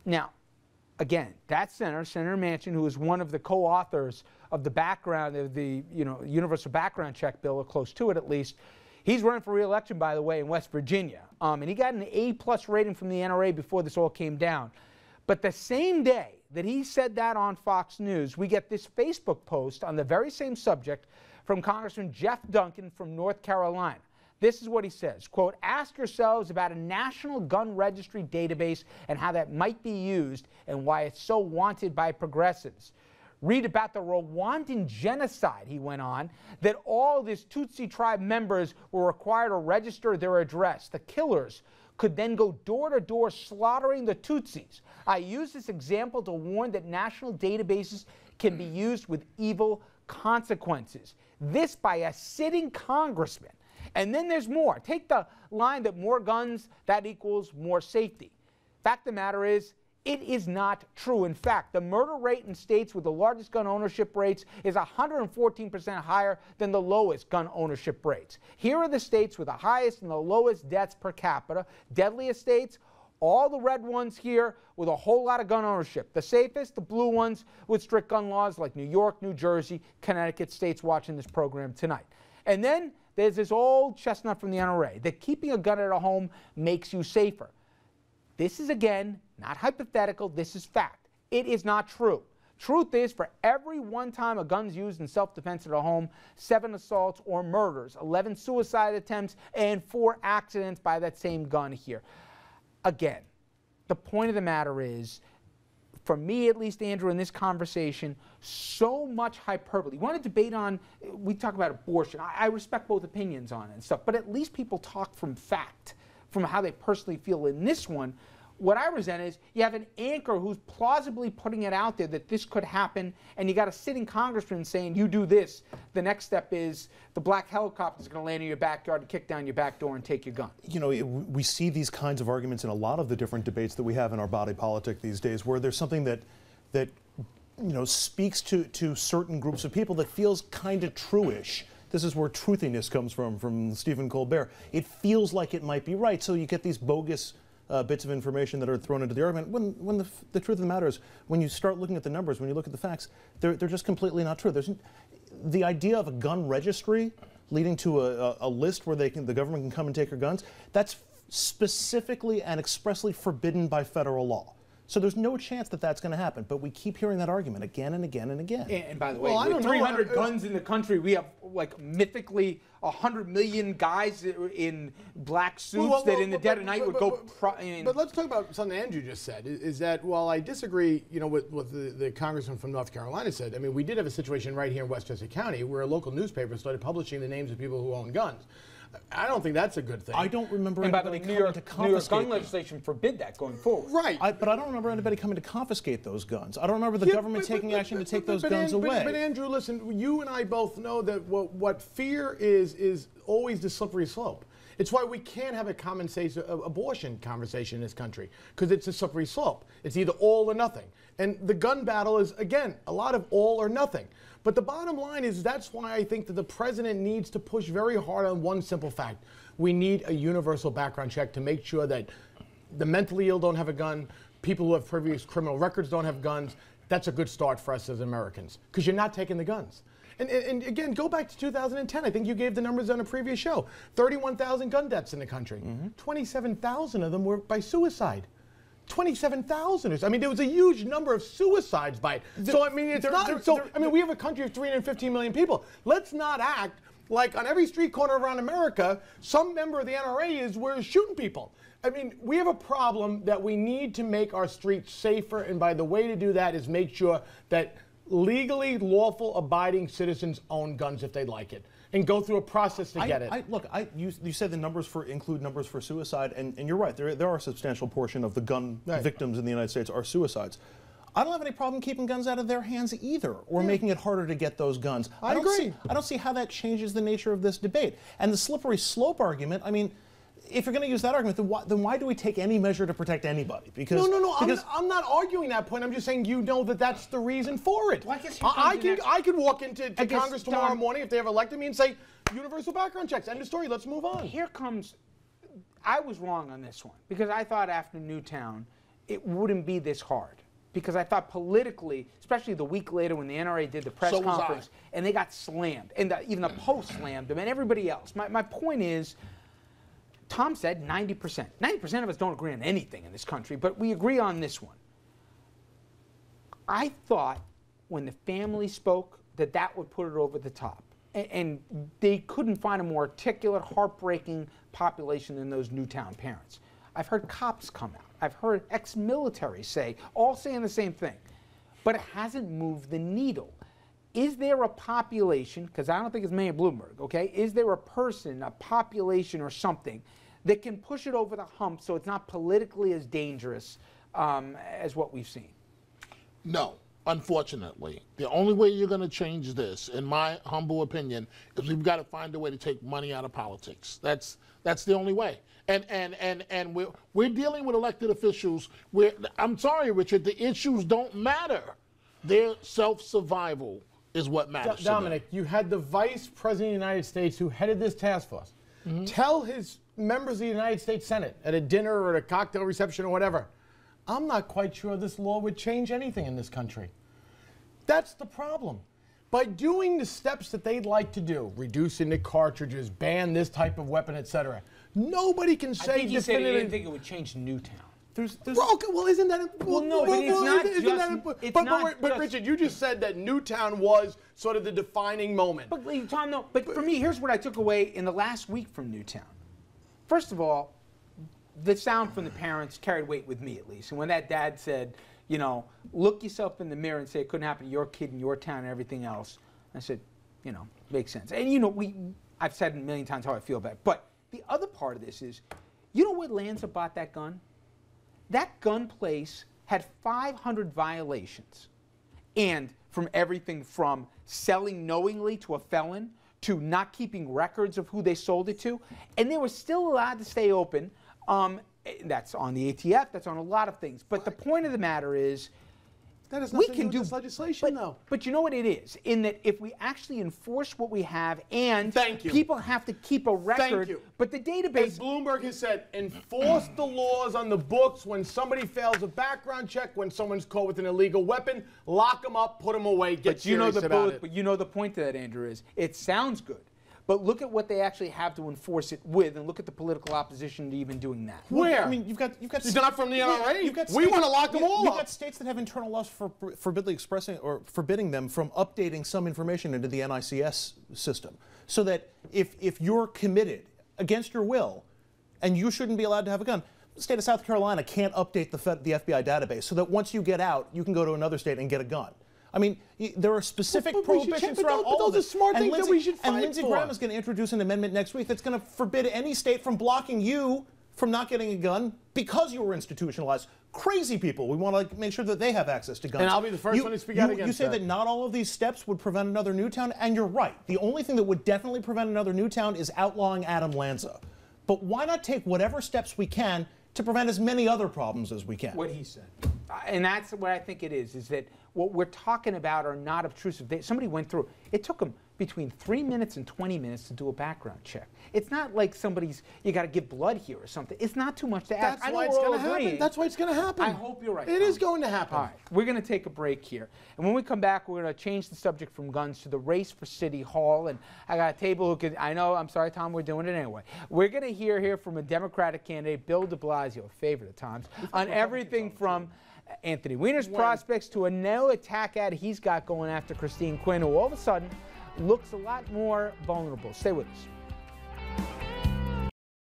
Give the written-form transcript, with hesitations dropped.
Now, again, that Senator Manchin, who is one of the co-authors of the background of the universal background check bill, or close to it at least, he's running for re-election, by the way, in West Virginia. And he got an A+ rating from the NRA before this all came down. But the same day that he said that on Fox News, we get this Facebook post on the very same subject from Congressman Jeff Duncan from North Carolina. This is what he says, quote, "Ask yourselves about a national gun registry database and how that might be used and why it's so wanted by progressives. Read about the Rwandan genocide," he went on, "that all these Tutsi tribe members were required to register their address. The killers could then go door to door slaughtering the Tutsis. I use this example to warn that national databases can be used with evil consequences." This by a sitting congressman. And then there's more. Take the line that more guns, that equals more safety. Fact of the matter is, it is not true. In fact, the murder rate in states with the largest gun ownership rates is 114% higher than the lowest gun ownership rates. Here are the states with the highest and the lowest deaths per capita. Deadliest states, all the red ones here with a whole lot of gun ownership. The safest, the blue ones with strict gun laws like New York, New Jersey, Connecticut, states watching this program tonight. And then there's this old chestnut from the NRA that keeping a gun at a home makes you safer. This is, again, not hypothetical. This is fact. It is not true. Truth is, for every one time a gun's used in self-defense at a home, 7 assaults or murders, 11 suicide attempts, and 4 accidents by that same gun here. Again, the point of the matter is, for me at least, Andrew, in this conversation, so much hyperbole. We want to debate on, we talk about abortion. I respect both opinions on it and stuff, but at least people talk from fact, from how they personally feel. In this one, what I resent is you have an anchor who's plausibly putting it out there that this could happen, and you got a sitting congressman saying, you do this. The next step is the black helicopter is going to land in your backyard and kick down your back door and take your gun. You know, we see these kinds of arguments in a lot of the different debates that we have in our body politic these days, where there's something that speaks to certain groups of people that feels kind of true-ish. This is where truthiness comes from Stephen Colbert. It feels like it might be right, so you get these bogus bits of information that are thrown into the argument, when the truth of the matter is, when you start looking at the numbers, when you look at the facts, they're just completely not true. The idea of a gun registry leading to a list where the government can come and take your guns, that's specifically and expressly forbidden by federal law. So there's no chance that that's going to happen, but we keep hearing that argument again and again and again. And by the way, with 300 guns in the country, we have like mythically 100 million guys in black suits that in the dead of night would go. But let's talk about something Andrew just said. Is that while I disagree, with what the congressman from North Carolina said, I mean, we did have a situation right here in Westchester County where a local newspaper started publishing the names of people who own guns. I don't think that's a good thing. I don't remember and by the way, anybody New coming to confiscate York gun legislation forbid that going forward. Right. But I don't remember anybody coming to confiscate those guns. I don't remember the government taking action to take those guns away. But Andrew, listen, you and I both know that what fear is always the slippery slope. It's why we can't have a abortion conversation in this country, because it's a slippery slope. It's either all or nothing. And the gun battle is, again, a lot of all or nothing. But the bottom line is that's why I think that the president needs to push very hard on one simple fact. We need a universal background check to make sure that the mentally ill don't have a gun, people who have previous criminal records don't have guns. That's a good start for us as Americans, because you're not taking the guns. And again, go back to 2010. I think you gave the numbers on a previous show. 31,000 gun deaths in the country. 27,000 of them were by suicide. 27,000. I mean, there was a huge number of suicides by it. So, I mean, we have a country of 315 million people. Let's not act like on every street corner around America, some member of the NRA we're shooting people. I mean, we have a problem that we need to make our streets safer, and by the way to do that is make sure that legally lawful abiding citizens own guns if they like it, and go through a process to get it. You said the numbers include numbers for suicide, and you're right. There are a substantial portion of the gun victims in the United States are suicides. I don't have any problem keeping guns out of their hands either, or making it harder to get those guns. I agree. I don't see how that changes the nature of this debate. And the slippery slope argument, I mean, if you're going to use that argument, then why do we take any measure to protect anybody? Because I'm not arguing that point. I'm just saying that that's the reason for it. Well, I could walk into Congress tomorrow morning if they have elected me and say, universal background checks, end of story, let's move on. Here comes, I was wrong on this one, because I thought after Newtown, it wouldn't be this hard. Because I thought politically, especially the week later when the NRA did the press conference, and they got slammed, and even the Post slammed them, and everybody else. My point is, Tom said 90%. 90% of us don't agree on anything in this country, but we agree on this one. I thought when the family spoke that that would put it over the top. And they couldn't find a more articulate, heartbreaking population than those Newtown parents. I've heard cops come out. I've heard ex-military all saying the same thing. But it hasn't moved the needle. Is there a population, because I don't think it's Mayor Bloomberg, okay? Is there a person, a population or something that can push it over the hump so it's not politically as dangerous as what we've seen? No, unfortunately. The only way you're going to change this, in my humble opinion, is we've got to find a way to take money out of politics. That's the only way. And we're dealing with elected officials where, I'm sorry, Richard, the issues don't matter. Their self-survival is what matters. Dominic, you had the Vice President of the United States who headed this task force. Tell his members of the United States Senate at a dinner or at a cocktail reception or whatever, I'm not quite sure this law would change anything in this country. That's the problem. By doing the steps that they'd like to do, reducing the cartridges, ban this type of weapon, etc., nobody can say I think he said he didn't think it would change Newtown. Well, isn't that important? Well, no, but it's not just... But Richard, you just said that Newtown was sort of the defining moment. But Tom, no. But for me, here's what I took away in the last week from Newtown. First of all, the sound from the parents carried weight with me, at least. And when that dad said, you know, look yourself in the mirror and say it couldn't happen to your kid in your town and everything else, I said, you know, makes sense. And, you know, I've said a million times how I feel about it. But the other part of this is, you know where Lanza bought that gun? That gun place had 500 violations. And from everything from selling knowingly to a felon to not keeping records of who they sold it to. And they were still allowed to stay open. That's on the ATF, that's on a lot of things. But the point of the matter is, that is nothing to do with this legislation, though. But you know what it is? In that if we actually enforce what we have and people have to keep a record, but the database... As Bloomberg has said, enforce the laws on the books. When somebody fails a background check, when someone's caught with an illegal weapon, lock them up, put them away, get serious about it. But you know the point to that, Andrew, is it sounds good. But look at what they actually have to enforce it with, and look at the political opposition to even doing that. Where? I mean, you've got. It's not from the NRA. We want to lock them all up. You've got states that have internal laws for forbidding them from updating some information into the NICS system, so that if you're committed against your will, and you shouldn't be allowed to have a gun, the state of South Carolina can't update the FBI database, so that once you get out, you can go to another state and get a gun. I mean, there are specific prohibitions throughout all of this. Those are smart things that we should fight for. And Lindsey Graham is going to introduce an amendment next week that's going to forbid any state from blocking you from not getting a gun because you were institutionalized. Crazy people. We want to make sure that they have access to guns. And I'll be the first one to speak out against that. You say that not all of these steps would prevent another Newtown, and you're right. The only thing that would definitely prevent another Newtown is outlawing Adam Lanza. But why not take whatever steps we can to prevent as many other problems as we can? What he said. And that's what I think it is that what we're talking about are not obtrusive. Somebody went through, it took them between 3 minutes and 20 minutes to do a background check. It's not like you got to give blood here or something. It's not too much to ask. That's why it's going to happen. That's why it's going to happen. I hope you're right. It is going to happen. All right, we're going to take a break here. And when we come back, we're going to change the subject from guns to the race for City Hall. And I got a table who can, I know, I'm sorry, Tom, we're doing it anyway. We're going to hear here from a Democratic candidate, Bill de Blasio, a favorite of Tom's, on everything from Anthony Weiner's prospects to a no attack ad he's got going after Christine Quinn, who all of a sudden looks a lot more vulnerable. Stay with us.